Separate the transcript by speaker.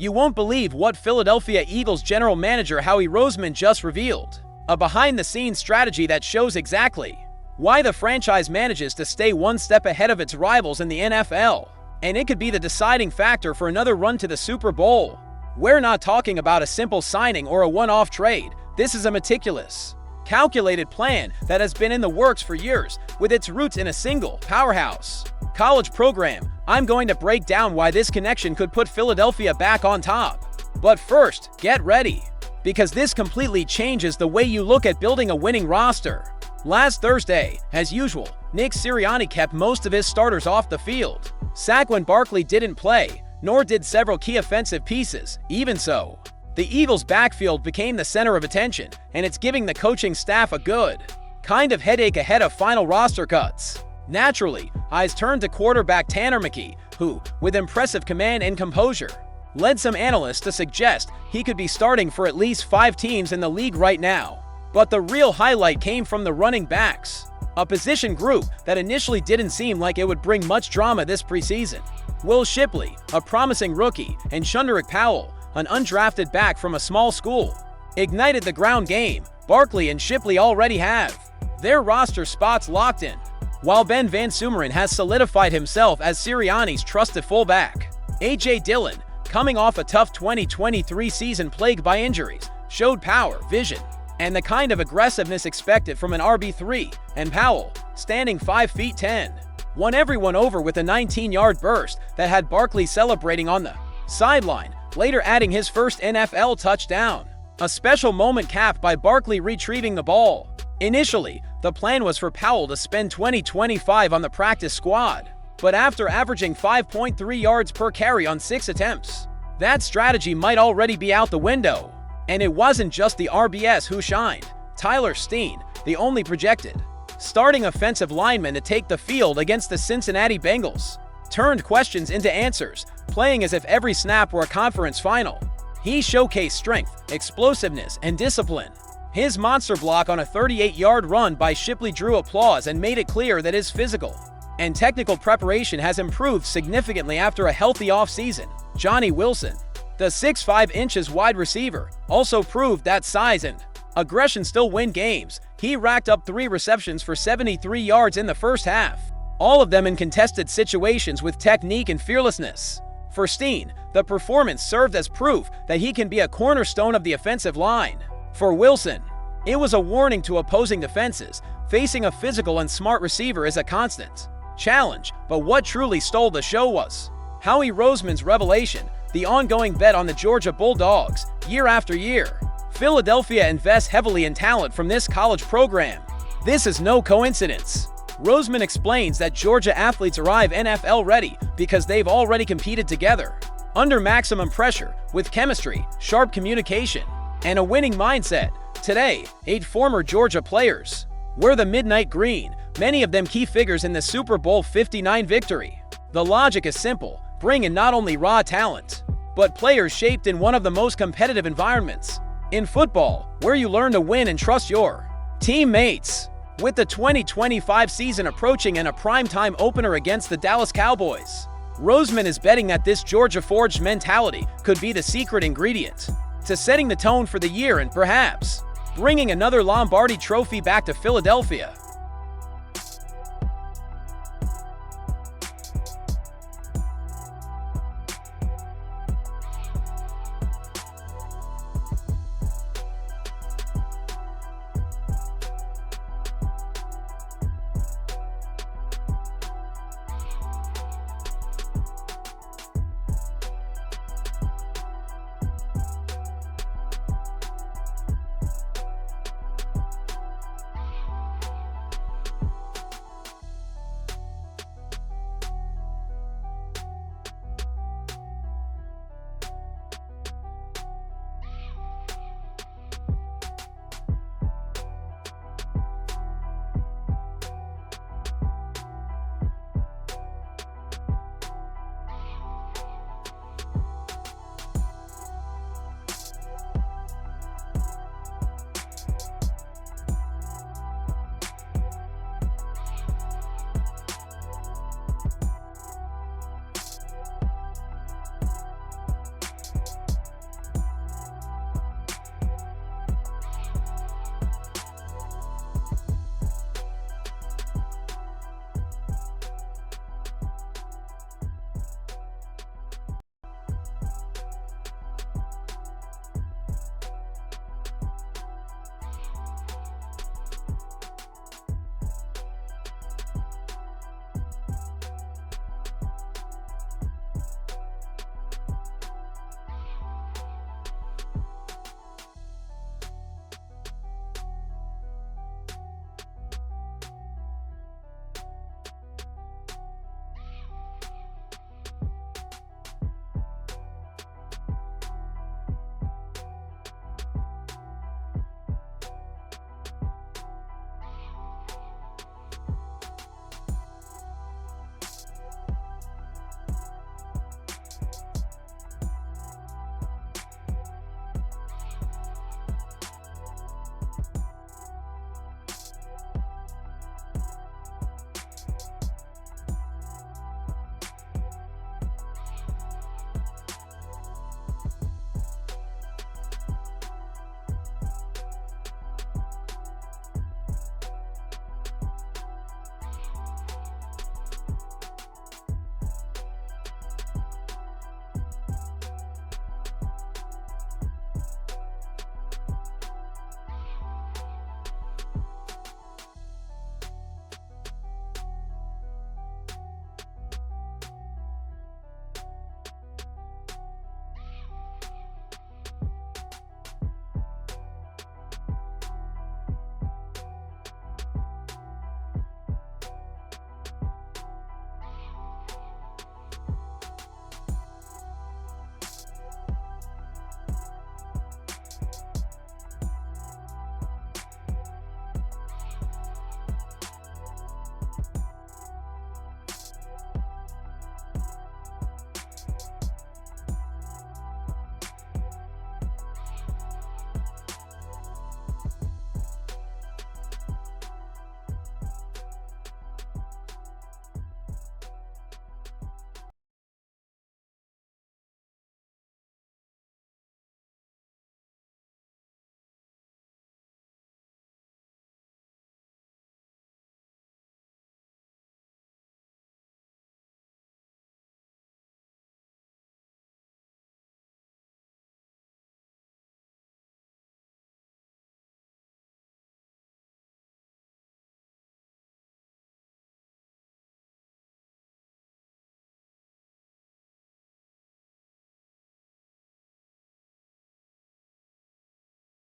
Speaker 1: You won't believe what Philadelphia Eagles general manager Howie Roseman just revealed. A behind-the-scenes strategy that shows exactly why the franchise manages to stay one step ahead of its rivals in the NFL. And it could be the deciding factor for another run to the Super Bowl. We're not talking about a simple signing or a one-off trade. This is a meticulous, calculated plan that has been in the works for years, with its roots in a single, powerhouse college program. I'm going to break down why this connection could put Philadelphia back on top. But first, get ready, because this completely changes the way you look at building a winning roster. Last Thursday, as usual, Nick Sirianni kept most of his starters off the field. Saquon Barkley didn't play, nor did several key offensive pieces. Even so, the Eagles' backfield became the center of attention, and it's giving the coaching staff a good kind of headache ahead of final roster cuts. Naturally, eyes turned to quarterback Tanner McKee, who, with impressive command and composure, led some analysts to suggest he could be starting for at least 5 teams in the league right now. But the real highlight came from the running backs, a position group that initially didn't seem like it would bring much drama this preseason. Will Shipley, a promising rookie, and Shunderick Powell, an undrafted back from a small school, ignited the ground game. Barkley and Shipley already have their roster spots locked in, while Ben Van Sumeren has solidified himself as Sirianni's trusted fullback. A.J. Dillon, coming off a tough 2023 season plagued by injuries, showed power, vision, and the kind of aggressiveness expected from an RB3, and Powell, standing 5 feet 10, won everyone over with a 19-yard burst that had Barkley celebrating on the sideline, later adding his first NFL touchdown. A special moment capped by Barkley retrieving the ball. Initially, the plan was for Powell to spend 20-25 on the practice squad, but after averaging 5.3 yards per carry on 6 attempts, that strategy might already be out the window. And it wasn't just the RBS who shined. Tyler Steen, the only projected starting offensive lineman to take the field against the Cincinnati Bengals, turned questions into answers, playing as if every snap were a conference final. He showcased strength, explosiveness, and discipline. His monster block on a 38-yard run by Shipley drew applause and made it clear that his physical and technical preparation has improved significantly after a healthy offseason. Johnny Wilson, the 6'5" inches wide receiver, also proved that size and aggression still win games. He racked up 3 receptions for 73 yards in the first half, all of them in contested situations with technique and fearlessness. For Steen, the performance served as proof that he can be a cornerstone of the offensive line. For Wilson, it was a warning to opposing defenses. Facing a physical and smart receiver is a constant challenge, but what truly stole the show was Howie Roseman's revelation, the ongoing bet on the Georgia Bulldogs. Year after year, Philadelphia invests heavily in talent from this college program. This is no coincidence. Roseman explains that Georgia athletes arrive NFL ready because they've already competed together, under maximum pressure, with chemistry, sharp communication, and a winning mindset. Today, 8 former Georgia players wear the midnight green, many of them key figures in the Super Bowl 59 victory. The logic is simple: bring in not only raw talent, but players shaped in one of the most competitive environments in football, where you learn to win and trust your teammates. With the 2025 season approaching and a primetime opener against the Dallas Cowboys, Roseman is betting that this Georgia-forged mentality could be the secret ingredient to setting the tone for the year and perhaps bringing another Lombardi trophy back to Philadelphia.